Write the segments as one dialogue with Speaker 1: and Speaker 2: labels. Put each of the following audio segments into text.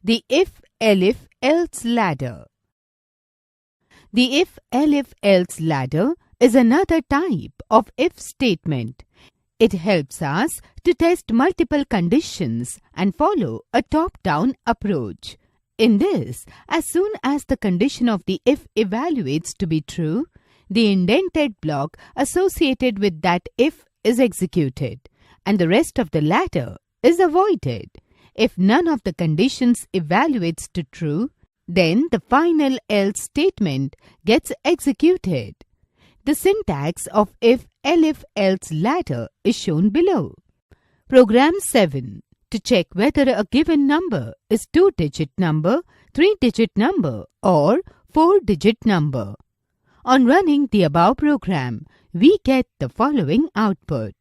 Speaker 1: The if-elif-else ladder. The if-elif-else ladder is another type of if statement. It helps us to test multiple conditions and follow a top-down approach. In this, as soon as the condition of the if evaluates to be true, the indented block associated with that if is executed, and the rest of the ladder is avoided. If none of the conditions evaluates to true, then the final else statement gets executed. The syntax of if-elif-else ladder is shown below. Program 7. To check whether a given number is 2-digit number, 3-digit number or 4-digit number. On running the above program, we get the following output.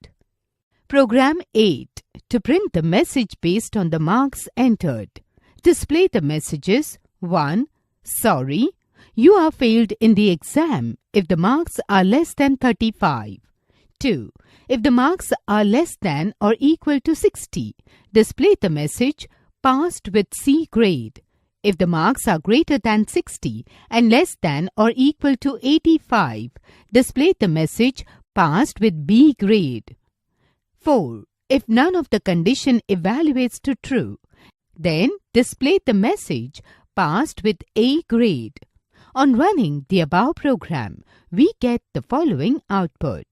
Speaker 1: Program 8. To print the message based on the marks entered. Display the messages 1. Sorry, you are failed in the exam if the marks are less than 35. 2. If the marks are less than or equal to 60, display the message passed with C grade. If the marks are greater than 60 and less than or equal to 85, display the message passed with B grade. 4. If none of the condition evaluates to true, then display the message passed with A grade. On running the above program, we get the following output.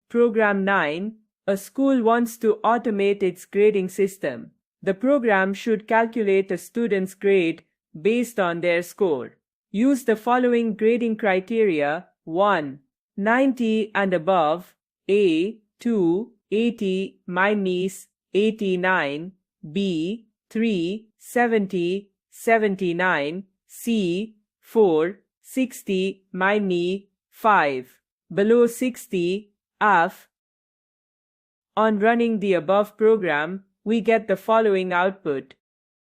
Speaker 2: Program 9. A school wants to automate its grading system. The program should calculate a student's grade based on their score. Use the following grading criteria: 1. 90 and above, A. 2. 80 minus 89, B. 3. 70, 79, C. 4. 60 minus 5, below 60, F. On running the above program, we get the following output.